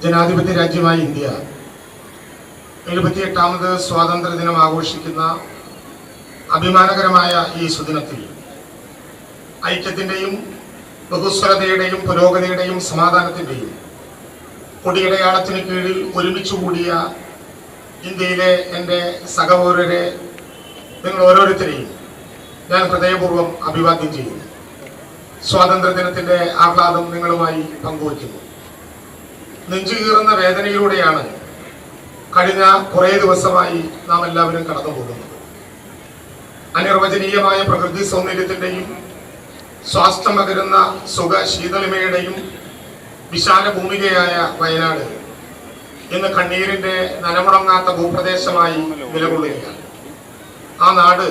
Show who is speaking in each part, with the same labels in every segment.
Speaker 1: ജനാധിപത്യ രാജ്യമായ ഇന്ത്യ 78ാമത് സ്വാതന്ത്ര്യ ദിനം ആഘോഷിക്കുന്ന അഭിമാനകരമായ ഈ സുദിനത്തിൽ ഐക്യത്തിൻ്റെയും ബഹുസ്വരതയുടെയും പുരോഗതിയുടെയും സമാധാനത്തിൻ്റെയും കൊടിയടയാളത്തിന് കീഴിൽ ഒരുമിച്ച് കൂടിയ ഇന്ത്യയിലെ എൻ്റെ സഹപൗരരെ, നിങ്ങൾ ഓരോരുത്തരെയും ഞാൻ ഹൃദയപൂർവ്വം അഭിവാദ്യം ചെയ്യുന്നു. സ്വാതന്ത്ര്യ ദിനത്തിൻ്റെ ആഹ്ലാദം നിങ്ങളുമായി പങ്കുവയ്ക്കുന്നു. നെഞ്ചുകീറുന്ന വേദനയിലൂടെയാണ് കഴിഞ്ഞ കുറേ ദിവസമായി നാം എല്ലാവരും കടന്നു പോകുന്നത്. അനിർവചനീയമായ പ്രകൃതി സൗന്ദര്യത്തിൻ്റെയും സ്വാസ്ഥ്യം പകരുന്ന സുഖ ശീതളിമയുടെയും വിശാല ഭൂമികയായ വയനാട് ഇന്ന് കണ്ണീരിന്റെ നനമുടങ്ങാത്ത ഭൂപ്രദേശമായി നിലകൊള്ളുകയാണ്. ആ നാട്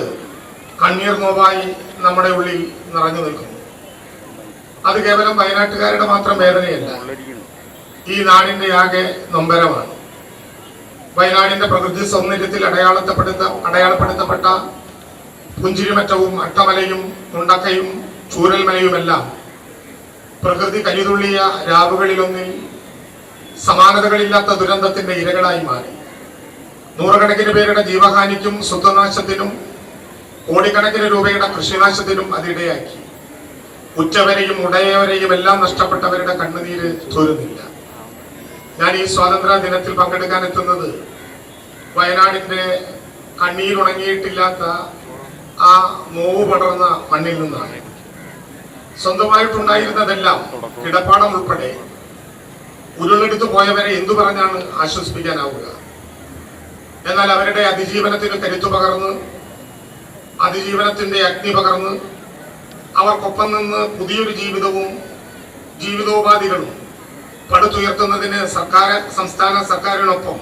Speaker 1: കണ്ണീർ നോവായി നമ്മുടെ ഉള്ളിൽ നിറഞ്ഞു നിൽക്കുന്നു. അത് കേവലം വയനാട്ടുകാരുടെ മാത്രം വേദനയല്ല, ഈ നാടിന്റെ ആകെ നൊമ്പരമാണ്. വയനാടിന്റെ പ്രകൃതി സൗന്ദര്യത്തിൽ അടയാളപ്പെടുത്തപ്പെട്ട പുഞ്ചിരിമറ്റവും അട്ടമലയും മുണ്ടക്കയും ചൂരൽമലയുമെല്ലാം പ്രകൃതി കലിതുള്ളിയ രാവുകളിലൊന്നിൽ സമാനതകളില്ലാത്ത ദുരന്തത്തിന്റെ ഇരകളായി മാറി. നൂറുകണക്കിന് പേരുടെ ജീവഹാനിക്കും സ്വത്തുനാശത്തിനും കോടിക്കണക്കിന് രൂപയുടെ കൃഷിനാശത്തിനും അതിടയാക്കി. ഉറ്റവരെയും ഉടയവരെയും എല്ലാം നഷ്ടപ്പെട്ടവരുടെ കണ്ണുനീര് തോരുന്നില്ല. ഞാൻ ഈ സ്വാതന്ത്ര്യ ദിനത്തിൽ പങ്കെടുക്കാൻ എത്തുന്നത് വയനാടിന്റെ കണ്ണീരുണങ്ങിയിട്ടില്ലാത്ത ആ നോവ് പടർന്ന മണ്ണിൽ നിന്നാണ്. സ്വന്തമായിട്ടുണ്ടായിരുന്നതെല്ലാം കിടപ്പാടം ഉൾപ്പെടെ ഉരുളെടുത്തു പോയവരെ എന്തു പറഞ്ഞാണ് ആശ്വസിപ്പിക്കാനാവുക? എന്നാൽ അവരുടെ അതിജീവനത്തിന് കരുത്തു പകർന്ന്, അതിജീവനത്തിന്റെ അഗ്നി പകർന്ന് അവർക്കൊപ്പം നിന്ന് പുതിയൊരു ജീവിതോപാധികളും പടുത്തുയർത്തുന്നതിന് സംസ്ഥാന സർക്കാരിനൊപ്പം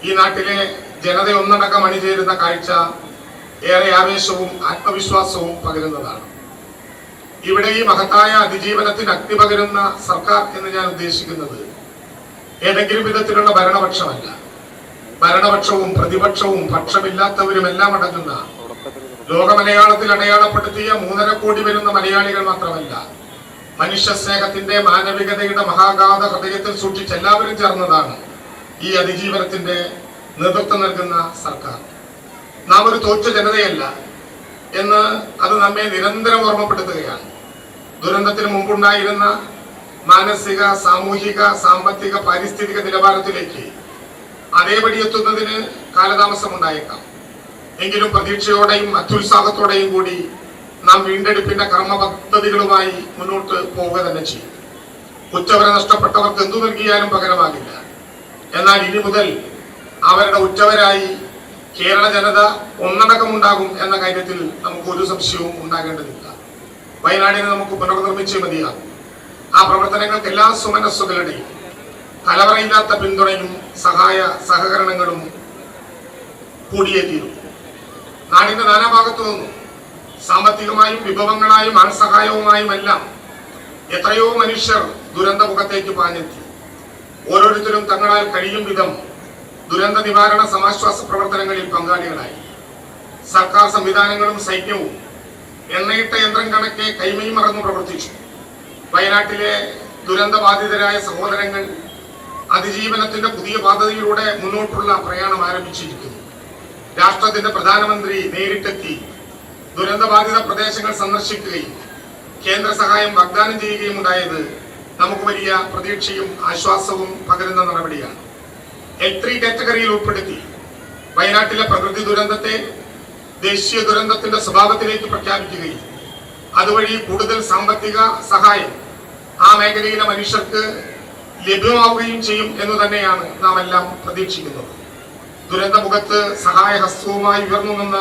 Speaker 1: ഈ നാട്ടിലെ ജനത ഒന്നടക്കം അണിചേരുന്ന കാഴ്ച ഏറെ ആവേശവും ആത്മവിശ്വാസവും പകരുന്നതാണ്. ഇവിടെ ഈ മഹത്തായ അതിജീവനത്തിന് അഗ്നി പകരുന്ന സർക്കാർ എന്ന് ഞാൻ ഉദ്ദേശിക്കുന്നത് ഏതെങ്കിലും വിധത്തിലുള്ള ഭരണപക്ഷമല്ല. ഭരണപക്ഷവും പ്രതിപക്ഷവും പക്ഷമില്ലാത്തവരുമെല്ലാം അടങ്ങുന്ന ലോക മലയാളത്തിൽ അടയാളപ്പെടുത്തിയ 3.5 കോടി വരുന്ന മലയാളികൾ മാത്രമല്ല, മനുഷ്യ സ്നേഹത്തിന്റെ മാനവികതയുടെ മഹാഗാഥ ഹൃദയത്തിൽ സൂക്ഷിച്ച് എല്ലാവരും ചേർന്നതാണ് ഈ അതിജീവനത്തിന്റെ നേതൃത്വം നൽകുന്ന സർക്കാർ. നാം ഒരു തോറ്റ ജനതയല്ല എന്ന് അത് നമ്മെ നിരന്തരം ഓർമ്മപ്പെടുത്തുകയാണ്. ദുരന്തത്തിന് മുമ്പുണ്ടായിരുന്ന മാനസിക, സാമൂഹിക, സാമ്പത്തിക, പാരിസ്ഥിതിക നിലവാരത്തിലേക്ക് അതേപടി എത്തുന്നതിന് കാലതാമസം ഉണ്ടായേക്കാം. എങ്കിലും പ്രതീക്ഷയോടെയും അത്യുത്സാഹത്തോടെയും കൂടി നാം വീണ്ടെടുപ്പിന്റെ കർമ്മ പദ്ധതികളുമായി മുന്നോട്ട് പോവുക തന്നെ ചെയ്യും. ഉറ്റവരെ നഷ്ടപ്പെട്ടവർക്ക് എന്തു നൽകിയാലും പകരമാകില്ല. എന്നാൽ ഇനി മുതൽ അവരുടെ ഉറ്റവരായി കേരള ജനത ഒന്നടക്കമുണ്ടാകും എന്ന കാര്യത്തിൽ നമുക്ക് ഒരു സംശയവും ഉണ്ടാകേണ്ടതില്ല. വയനാടിനെ നമുക്ക് പുനർനിർമ്മിച്ചേ മതിയാകും. ആ പ്രവർത്തനങ്ങൾക്ക് എല്ലാ സുമനസ്സുകളുടെയും കലവറയില്ലാത്ത പിന്തുണയും സഹകരണങ്ങളും കൂടിയേ തീരും. നാടിന്റെ നാനാഭാഗത്തു നിന്നും സാമ്പത്തികമായും വിഭവങ്ങളായും ആൾസഹായവുമായും എല്ലാം എത്രയോ മനുഷ്യർ ദുരന്ത മുഖത്തേക്ക് പാഞ്ഞെത്തി. ഓരോരുത്തരും തങ്ങളാൽ കഴിയും വിധം ദുരന്ത നിവാരണ സമാശ്വാസ പ്രവർത്തനങ്ങളിൽ പങ്കാളികളായി. സർക്കാർ സംവിധാനങ്ങളും സൈന്യവും എണ്ണയിട്ട യന്ത്രം കണക്കെ കൈമയും മറന്നു പ്രവർത്തിച്ചു. വയനാട്ടിലെ ദുരന്തബാധിതരായ സഹോദരങ്ങൾ അതിജീവനത്തിന്റെ പുതിയ പാതയിലൂടെ മുന്നോട്ടുള്ള പ്രയാണം ആരംഭിച്ചിരിക്കുന്നു. രാഷ്ട്രത്തിന്റെ പ്രധാനമന്ത്രി നേരിട്ടെത്തി ദുരന്തബാധിത പ്രദേശങ്ങൾ സന്ദർശിക്കുകയും കേന്ദ്ര സഹായം വാഗ്ദാനം ചെയ്യുകയും ഉണ്ടായത് നമുക്ക് വലിയ പ്രതീക്ഷയും ആശ്വാസവും പകരുന്ന നടപടിയാണ്. L3 കാറ്റഗറിയിൽ ഉൾപ്പെടുത്തി വയനാട്ടിലെ പ്രകൃതി ദുരന്തത്തെ ദേശീയ ദുരന്തത്തിന്റെ സ്വഭാവത്തിലേക്ക് പ്രഖ്യാപിക്കുകയും അതുവഴി കൂടുതൽ സാമ്പത്തിക സഹായം ആ മേഖലയിലെ മനുഷ്യർക്ക് ലഭ്യമാവുകയും ചെയ്യും എന്ന് തന്നെയാണ് നാം എല്ലാം പ്രതീക്ഷിക്കുന്നത്. ദുരന്തമുഖത്ത് സഹായഹസ്തവുമായി ഉയർന്നു നിന്ന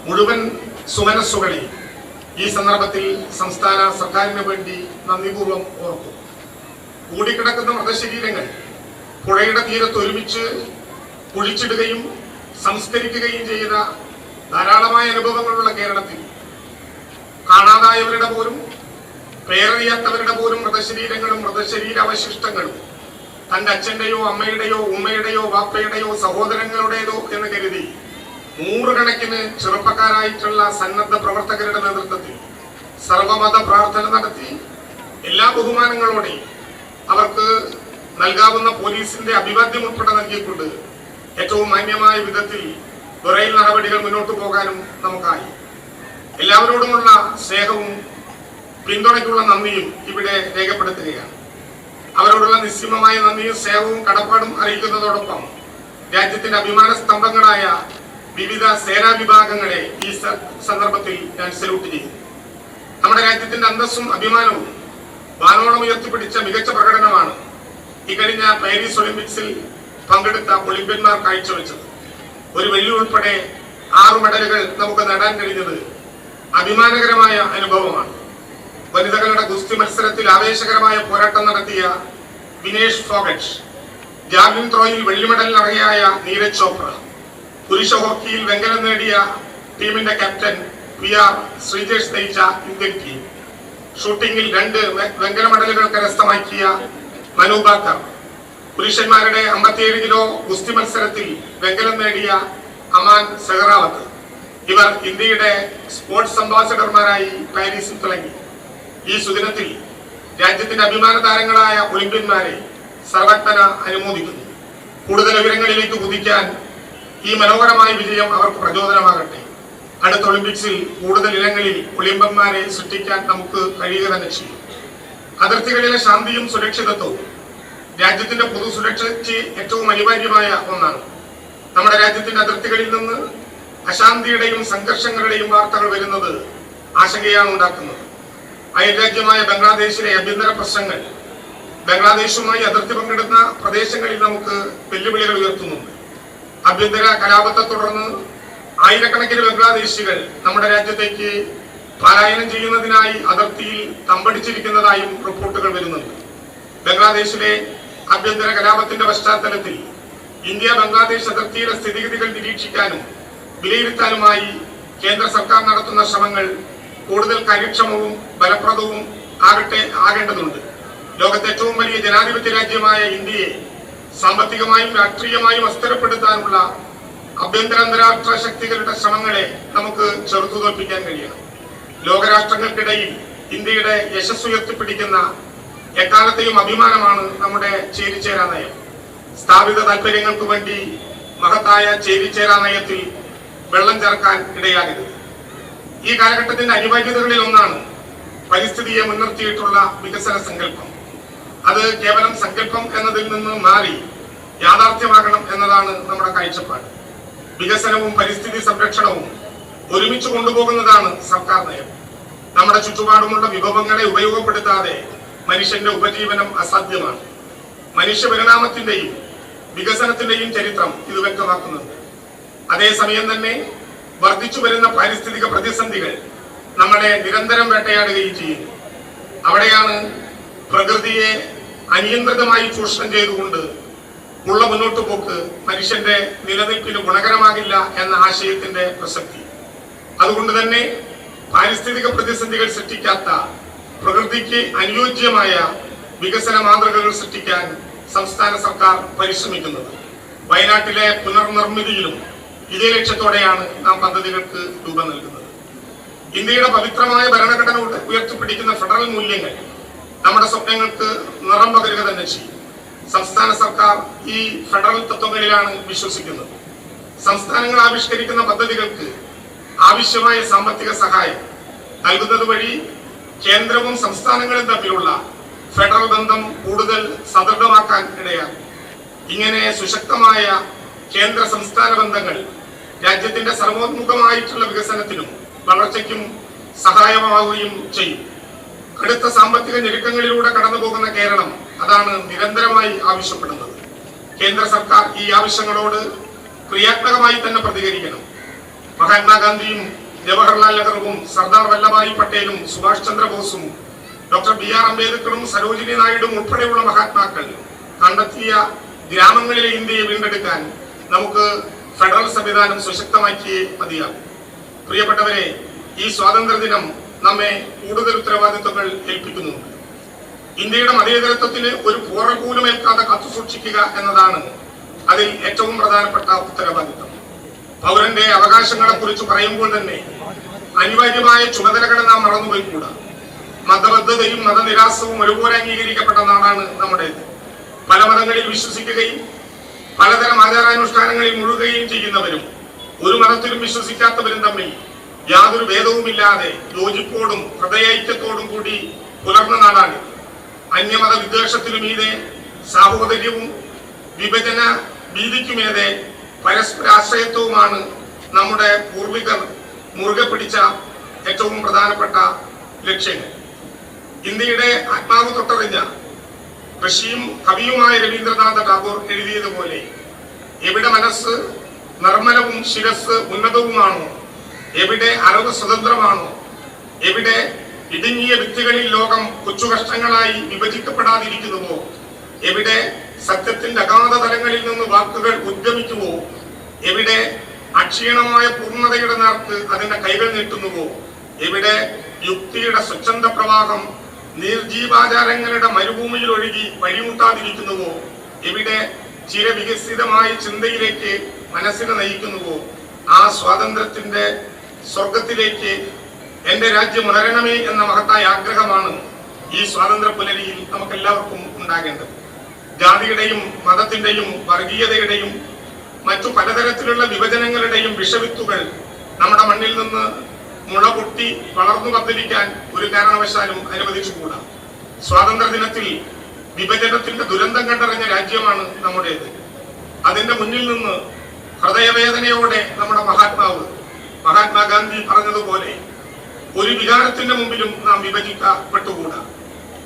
Speaker 1: മുഴുവൻ സുമനസ്സുകളെയും ഈ സന്ദർഭത്തിൽ സംസ്ഥാന സർക്കാരിന് വേണ്ടി നന്ദിപൂർവ്വം ഓർക്കും. കൂടിക്കിടക്കുന്ന മൃതശരീരങ്ങൾ പുഴയുടെ തീരത്ത് ഒരുമിച്ച് കുഴിച്ചിടുകയും സംസ്കരിക്കുകയും ചെയ്ത ധാരാളമായ അനുഭവങ്ങളുള്ള കേരളത്തിൽ കാണാതായവരുടെ പോലും പേരറിയാത്തവരുടെ പോലും മൃതശരീരങ്ങളും മൃതശരീരാവശിഷ്ടങ്ങളും തന്റെ അച്ഛന്റെയോ അമ്മയുടെയോ ഉമ്മയുടെയോ വാപ്പയുടെയോ സഹോദരങ്ങളുടേതോ എന്ന് കരുതി നൂറുകണക്കിന് ചെറുപ്പക്കാരായിട്ടുള്ള സന്നദ്ധ പ്രവർത്തകരുടെ നേതൃത്വത്തിൽ സർവമത പ്രാർത്ഥന നടത്തി എല്ലാ ബഹുമാനങ്ങളോടെയും അവർക്ക് നൽകാവുന്ന പോലീസിന്റെ അഭിവാദ്യം ഉൾപ്പെടെ നൽകിക്കൊണ്ട് ഏറ്റവും മാന്യമായ വിധത്തിൽ ദുരയിൽ നടപടികൾ മുന്നോട്ട് പോകാനും നമുക്കായി. എല്ലാവരോടുമുള്ള സ്നേഹവും പിന്തുണയ്ക്കുള്ള നന്ദിയും ഇവിടെ രേഖപ്പെടുത്തുകയാണ്. അവരോടുള്ള നിസ്സീമമായ നന്ദിയും സ്നേഹവും കടപ്പാടും അറിയിക്കുന്നതോടൊപ്പം രാജ്യത്തിന്റെ അഭിമാന സ്തംഭങ്ങളായ വിവിധ സേനാ വിഭാഗങ്ങളെ ഈ സന്ദർഭത്തിൽ ഞാൻ സല്യൂട്ട് ചെയ്യുന്നു. നമ്മുടെ രാജ്യത്തിന്റെ അന്തസ്സും അഭിമാനവും വാനോളം ഉയർത്തിപ്പിടിച്ച മികച്ച പ്രകടനമാണ് ഇക്കഴിഞ്ഞ പാരീസ് ഒളിമ്പിക്സിൽ പങ്കെടുത്ത ഒളിമ്പ്യന്മാർ കാഴ്ചവെച്ചത്. ഒരു വെള്ളി ഉൾപ്പെടെ 6 മെഡലുകൾ നമുക്ക് നേടാൻ കഴിഞ്ഞത് അഭിമാനകരമായ അനുഭവമാണ്. വനിതകളുടെ ഗുസ്തി മത്സരത്തിൽ ആവേശകരമായ പോരാട്ടം നടത്തിയ വിനേഷ് ഫോഗട്ട്, ജാവ്ലിൻ ത്രോയിൽ വെള്ളി മെഡൽ അർഹയായ നീരജ് ചോപ്ര, പുരുഷ ഹോക്കിയിൽ വെങ്കലം നേടിയ ടീമിന്റെ ക്യാപ്റ്റൻ PR ശ്രീജേഷ് നയിച്ച ഇന്ത്യൻ ടീം, ഷൂട്ടിംഗിൽ 2 വെങ്കല മെഡലുകൾ കരസ്ഥമാക്കിയ മനു ബാക്കർ, പുരുഷന്മാരുടെ 57 കിലോ ഗുസ്തി മത്സരത്തിൽ വെങ്കലം നേടിയ അമാൻ സെഹ്റാവത്ത്, ഇവർ ഇന്ത്യയുടെ സ്പോർട്സ് അംബാസഡർമാരായി പാരീസിൽ തിളങ്ങി. ഈ സുദിനത്തിൽ രാജ്യത്തിന്റെ അഭിമാന താരങ്ങളായ ഒളിമ്പ്യന്മാരെ സർവജ്ഞന അനുമോദിക്കുന്നു. കൂടുതൽ വിവരങ്ങളിലേക്ക് കുതിക്കാൻ ഈ മനോഹരമായ വിജയം അവർക്ക് പ്രചോദനമാകട്ടെ. അടുത്ത ഒളിമ്പിക്സിൽ കൂടുതൽ ഇനങ്ങളിൽ ഒളിമ്പ്യന്മാരെ സൃഷ്ടിക്കാൻ നമുക്ക് കഴിയുക തന്നെ ചെയ്യും. അതിർത്തികളിലെ ശാന്തിയും സുരക്ഷിതത്വവും രാജ്യത്തിന്റെ പൊതു സുരക്ഷയ്ക്ക് ഏറ്റവും അനിവാര്യമായ ഒന്നാണ്. നമ്മുടെ രാജ്യത്തിന്റെ അതിർത്തികളിൽ നിന്ന് അശാന്തിയുടെയും സംഘർഷങ്ങളുടെയും വാർത്തകൾ വരുന്നത് ആശങ്കയാണ് ഉണ്ടാക്കുന്നത്. അയൽരാജ്യമായ ബംഗ്ലാദേശിലെ ആഭ്യന്തര പ്രശ്നങ്ങൾ ബംഗ്ലാദേശുമായി അതിർത്തി പങ്കിടുന്ന പ്രദേശങ്ങളിൽ നമുക്ക് വെല്ലുവിളികൾ ഉയർത്തുന്നുണ്ട്. ആഭ്യന്തര കലാപത്തെ തുടർന്ന് ആയിരക്കണക്കിന് ബംഗ്ലാദേശികൾ നമ്മുടെ രാജ്യത്തേക്ക് പലായനം ചെയ്യുന്നതിനായി അതിർത്തിയിൽ തമ്പടിച്ചിരിക്കുന്നതായും റിപ്പോർട്ടുകൾ വരുന്നുണ്ട്. ബംഗ്ലാദേശിലെ ആഭ്യന്തര കലാപത്തിന്റെ പശ്ചാത്തലത്തിൽ ഇന്ത്യ ബംഗ്ലാദേശ് അതിർത്തിയിലെ സ്ഥിതിഗതികൾ നിരീക്ഷിക്കാനും വിലയിരുത്താനുമായി കേന്ദ്ര സർക്കാർ നടത്തുന്ന ശ്രമങ്ങൾ കൂടുതൽ കാര്യക്ഷമവും ഫലപ്രദവും ആകേണ്ടതുണ്ട്. ലോകത്തെ ഏറ്റവും വലിയ ജനാധിപത്യ രാജ്യമായ ഇന്ത്യയെ സാമ്പത്തികമായും രാഷ്ട്രീയമായും അസ്ഥിരപ്പെടുത്താനുള്ള ആഭ്യന്തര അന്താരാഷ്ട്ര ശക്തികളുടെ ശ്രമങ്ങളെ നമുക്ക് ചെറുത്തുതോൽപ്പിക്കാൻ കഴിയണം. ലോകരാഷ്ട്രങ്ങൾക്കിടയിൽ ഇന്ത്യയുടെ യശസ് ഉയർത്തിപ്പിടിക്കുന്ന എക്കാലത്തെയും അഭിമാനമാണ് നമ്മുടെ ചേരിചേരാ നയം. സ്ഥാപിത താല്പര്യങ്ങൾക്ക് വേണ്ടി മഹത്തായ ചേരിചേരാ നയത്തിൽ വെള്ളം ചേർക്കാൻ ഇടയാകരുത്. ഈ കാലഘട്ടത്തിന്റെ അനിവാര്യതകളിൽ ഒന്നാണ് പരിസ്ഥിതിയെ മുൻനിർത്തിയിട്ടുള്ള വികസന സങ്കല്പം. അത് കേവലം സങ്കല്പം എന്നതിൽ നിന്ന് മാറി യാഥാർത്ഥ്യമാകണം എന്നതാണ് നമ്മുടെ കാഴ്ചപ്പാട്. വികസനവും പരിസ്ഥിതി സംരക്ഷണവും ഒരുമിച്ച് കൊണ്ടുപോകുന്നതാണ് സർക്കാർ നയം. നമ്മുടെ ചുറ്റുപാടുമുള്ള വിഭവങ്ങളെ ഉപയോഗപ്പെടുത്താതെ മനുഷ്യന്റെ ഉപജീവനം അസാധ്യമാണ്. മനുഷ്യ പരിണാമത്തിന്റെയും വികസനത്തിന്റെയും ചരിത്രം ഇത് വ്യക്തമാക്കുന്നുണ്ട്. അതേസമയം തന്നെ വർദ്ധിച്ചു വരുന്ന പാരിസ്ഥിതിക പ്രതിസന്ധികൾ നമ്മളെ നിരന്തരം വേട്ടയാടുകയും ചെയ്യുന്നു. അവിടെയാണ് പ്രകൃതിയെ അനിയന്ത്രിതമായി ചൂഷണം ചെയ്തുകൊണ്ട് ഉള്ള മുന്നോട്ട് പോക്ക് മനുഷ്യന്റെ നിലനിൽപ്പിന് ഗുണകരമാകില്ല എന്ന ആശയത്തിന്റെ പ്രസക്തി. അതുകൊണ്ട് തന്നെ പാരിസ്ഥിതിക പ്രതിസന്ധികൾ സൃഷ്ടിക്കാത്ത പ്രകൃതിക്ക് അനുയോജ്യമായ വികസന മാതൃകകൾ സൃഷ്ടിക്കാൻ സംസ്ഥാന സർക്കാർ പരിശ്രമിക്കുന്നത്. വയനാട്ടിലെ പുനർനിർമ്മിതിയിലും ഇതേ ലക്ഷ്യത്തോടെയാണ് നാം പദ്ധതികൾക്ക് രൂപം നൽകുന്നത്. ഇന്ത്യയുടെ പവിത്രമായ ഭരണഘടന ഉയർത്തിപ്പിടിക്കുന്ന ഫെഡറൽ മൂല്യങ്ങൾ നമ്മുടെ സ്വപ്നങ്ങൾക്ക് നിറം പകരുക തന്നെ ചെയ്യും. സംസ്ഥാന സർക്കാർ ഈ ഫെഡറൽ തത്വങ്ങളിലാണ് വിശ്വസിക്കുന്നത്. സംസ്ഥാനങ്ങൾ ആവിഷ്കരിക്കുന്ന പദ്ധതികൾക്ക് ആവശ്യമായ സാമ്പത്തിക സഹായം നൽകുന്നത് വഴി കേന്ദ്രവും സംസ്ഥാനങ്ങളും തമ്മിലുള്ള ഫെഡറൽ ബന്ധം കൂടുതൽ സദൃഢമാക്കാൻ ഇടയാകും. ഇങ്ങനെ സുശക്തമായ കേന്ദ്ര സംസ്ഥാന ബന്ധങ്ങൾ രാജ്യത്തിന്റെ സർവോന്മുഖമായിട്ടുള്ള വികസനത്തിനും വളർച്ചയ്ക്കും സഹായമാവുകയും ചെയ്യും. കടുത്ത സാമ്പത്തിക ഞെരുക്കങ്ങളിലൂടെ കടന്നുപോകുന്ന കേരളം അതാണ് നിരന്തരമായി ആവശ്യപ്പെടുന്നത്. കേന്ദ്ര സർക്കാർ ഈ ആവശ്യങ്ങളോട് ക്രിയാത്മകമായി തന്നെ പ്രതികരിക്കണം. മഹാത്മാഗാന്ധിയും ജവഹർലാൽ നെഹ്റുവും സർദാർ വല്ലഭായ് പട്ടേലും സുഭാഷ് ചന്ദ്രബോസും ഡോക്ടർ BR അംബേദ്കറും സരോജിനി നായിഡും ഉൾപ്പെടെയുള്ള മഹാത്മാക്കൾ കണ്ടെത്തിയ ഗ്രാമങ്ങളിലെ ഇന്ത്യയെ വീണ്ടെടുക്കാൻ നമുക്ക് ഫെഡറൽ സംവിധാനം സുശക്തമാക്കിയേ മതിയാകും. പ്രിയപ്പെട്ടവരെ, ഈ സ്വാതന്ത്ര്യദിനം നമ്മെ കൂടുതൽ ഉത്തരവാദിത്വങ്ങൾ ഏൽപ്പിക്കുന്നുണ്ട്. ഇന്ത്യയുടെ മതേതരത്വത്തിന് ഒരു പോറൽപോലുമേൽക്കാതെ കാത്തുസൂക്ഷിക്കുക എന്നതാണ് അതിൽ ഏറ്റവും പ്രധാനപ്പെട്ട ഉത്തരവാദിത്വം. പൗരന്റെ അവകാശങ്ങളെ കുറിച്ച് പറയുമ്പോൾ തന്നെ അനിവാര്യമായ ചുമതലകൾ നാം മറന്നുപോയിക്കൂടാ. മതബദ്ധതയും മതനിരാസവും ഒരുപോലെ അംഗീകരിക്കപ്പെട്ട നാടാണ് നമ്മുടേത്. പല മതങ്ങളിൽ വിശ്വസിക്കുകയും പലതരം ആചാരാനുഷ്ഠാനങ്ങളിൽ മുഴുകുകയും ചെയ്യുന്നവരും ഒരു മതത്തിലും വിശ്വസിക്കാത്തവരും തമ്മിൽ യാതൊരു ഭേദവുമില്ലാതെ യോജിപ്പോടും ഹൃദയൈക്യത്തോടും കൂടി പുലർന്ന നാടാണ്. അന്യമത വിദ്വേഷത്തിനുമീതെ സാഹോദര്യവും വിഭജന ഭീതിക്കുമേതെ പരസ്പരാശ്രയത്വവുമാണ് നമ്മുടെ പൂർവികർ മുറുകെ പിടിച്ച ഏറ്റവും പ്രധാനപ്പെട്ട ലക്ഷ്യങ്ങൾ. ഇന്ത്യയുടെ ആത്മാവ് തൊട്ടറിഞ്ഞ ഋഷിയും കവിയുമായ രവീന്ദ്രനാഥ ടാഗോർ എഴുതിയതുപോലെ എവിടെ മനസ്സ് നിർമ്മലവും ശിരസ് ഉന്നതവുമാണോ, എവിടെ അറിവ് സ്വതന്ത്രമാണോ, എവിടെ ഇടുങ്ങിയ വ്യക്തികളിൽ ലോകം കൊച്ചുകഷ്ടങ്ങളായി വിഭജിക്കപ്പെടാതിരിക്കുന്നുവോ, എവിടെ സത്യത്തിന്റെ അഗാധ തലങ്ങളിൽ നിന്ന് വാക്കുകൾ ഉദ്ഗമിക്കുവോ, എവിടെ അക്ഷീണമായ പൂർണ്ണതയുടെ നേർക്ക് അതിന്റെ കൈകൾ നീട്ടുന്നുവോ, എവിടെ യുക്തിയുടെ സ്വച്ഛന്ത പ്രവാഹം നിർജീവാചാരങ്ങളുടെ മരുഭൂമിയിൽ ഒഴുകി വഴിമുട്ടാതിരിക്കുന്നുവോ, എവിടെ ചിരവികസിതമായ ചിന്തയിലേക്ക് മനസ്സിനെ നയിക്കുന്നുവോ, ആ സ്വാതന്ത്ര്യത്തിന്റെ സ്വർഗത്തിലേക്ക് എന്റെ രാജ്യം ഉണരണമേ എന്ന മഹത്തായ ആഗ്രഹമാണ് ഈ സ്വാതന്ത്ര്യ പുലരിയിൽ നമുക്കെല്ലാവർക്കും ഉണ്ടാകേണ്ടത്. ജാതിയുടെയും മതത്തിന്റെയും വർഗീയതയുടെയും മറ്റു പലതരത്തിലുള്ള വിഭജനങ്ങളുടെയും വിഷവിത്തുകൾ നമ്മുടെ മണ്ണിൽ നിന്ന് മുളപൊട്ടി വളർന്നു പന്തലിക്കാൻ ഒരു കാരണവശാലും അനുവദിച്ചുകൂടാ. സ്വാതന്ത്ര്യ ദിനത്തിൽ വിഭജനത്തിന്റെ ദുരന്തം കണ്ടറിഞ്ഞ രാജ്യമാണ് നമ്മുടേത്. അതിന്റെ മുന്നിൽ നിന്ന് ഹൃദയവേദനയോടെ നമ്മുടെ മഹാത്മാഗാന്ധി പറഞ്ഞതുപോലെ ഒരു വികാരത്തിന്റെ മുമ്പിലും നാം വിഭജിക്കപ്പെട്ടുകൂടാ.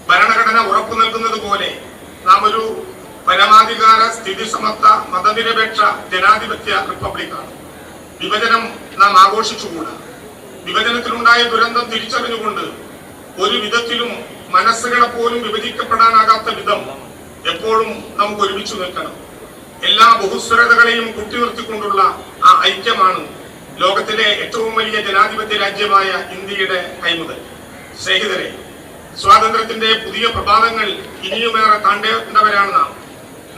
Speaker 1: ഭരണഘടന ഉറപ്പു നൽകുന്നത് പോലെ നാം ഒരു പരമാധികാര സ്ഥിതി സമത്വ മതനിരപേക്ഷ ജനാധിപത്യ റിപ്പബ്ലിക്കാണ്. വിഭജനം നാം ആഘോഷിച്ചുകൂടാ. വിഭജനത്തിലുണ്ടായ ദുരന്തം തിരിച്ചറിഞ്ഞുകൊണ്ട് ഒരു വിധത്തിലും മനസ്സുകളെ പോലും വിഭജിക്കപ്പെടാനാകാത്ത വിധം എപ്പോഴും നമുക്ക് ഒരുമിച്ചു നിൽക്കണം. എല്ലാ ബഹുസ്വരതകളെയും കുട്ടിനിർത്തിക്കൊണ്ടുള്ള ആ ഐക്യമാണ് ലോകത്തിലെ ഏറ്റവും വലിയ ജനാധിപത്യ രാജ്യമായ ഇന്ത്യയുടെ കൈമുതൽ. സ്നേഹിതരെ, സ്വാതന്ത്ര്യത്തിന്റെ പുതിയ പ്രഭാതങ്ങൾ ഇനിയുമേറെ താണ്ടേണ്ടവരാണ് നാം.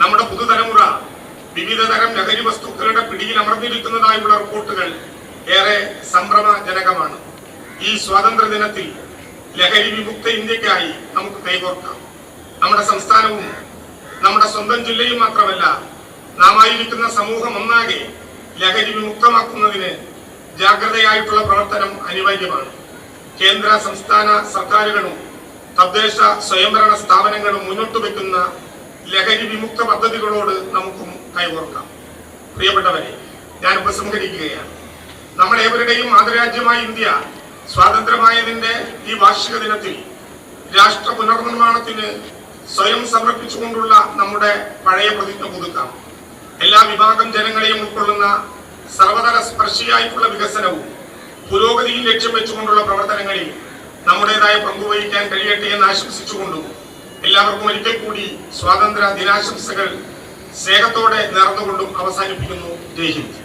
Speaker 1: നമ്മുടെ പുതുതലമുറ വിവിധ തരം ലഹരി വസ്തുക്കളുടെ പിടിയിൽ അമർന്നിരിക്കുന്നതായുള്ള റിപ്പോർട്ടുകൾ ഏറെ സംഭ്രമജനകമാണ്. ഈ സ്വാതന്ത്ര്യ ദിനത്തിൽ ലഹരി വിമുക്ത ഇന്ത്യക്കായി നമുക്ക് കൈകോർക്കാം. നമ്മുടെ സംസ്ഥാനവും നമ്മുടെ സ്വന്തം ജില്ലയും മാത്രമല്ല, നാം ആയിരിക്കുന്ന സമൂഹം ഒന്നാകെ ലഹരി വിമുക്തമാക്കുന്നതിന് ജാഗ്രതയായിട്ടുള്ള പ്രവർത്തനം അനിവാര്യമാണ്. കേന്ദ്ര സംസ്ഥാന സർക്കാരുകളും തദ്ദേശ സ്വയംഭരണ സ്ഥാപനങ്ങളും മുന്നോട്ട് വെക്കുന്ന ലഹരി വിമുക്ത പദ്ധതികളോട് നമുക്കും കൈകോർക്കാം. പ്രിയപ്പെട്ടവരെ, ഞാൻ ഉപസംഹരിക്കുകയാണ്. നമ്മളേവരുടെയും മാതൃരാജ്യമായ ഇന്ത്യ സ്വാതന്ത്ര്യമായതിന്റെ ഈ വാർഷിക ദിനത്തിൽ രാഷ്ട്ര പുനർനിർമ്മാണത്തിന് സ്വയം സമർപ്പിച്ചുകൊണ്ടുള്ള നമ്മുടെ പഴയ പ്രതിജ്ഞ പുതുക്കാം. എല്ലാ വിഭാഗം ജനങ്ങളെയും ഉൾക്കൊള്ളുന്ന സർവതല സ്പർശിയായിട്ടുള്ള വികസനവും പുരോഗതിയും ലക്ഷ്യം വെച്ചുകൊണ്ടുള്ള പ്രവർത്തനങ്ങളിൽ നമ്മുടേതായ പങ്കുവഹിക്കാൻ കഴിയട്ടെ എന്ന് ആശംസിച്ചുകൊണ്ടും എല്ലാവർക്കും ഒരിക്കൽ കൂടി സ്വാതന്ത്ര്യ ദിനാശംസകൾ സ്നേഹത്തോടെ നേർന്നുകൊണ്ടും അവസാനിപ്പിക്കുന്നു. ജയ് ഹിന്ദ്.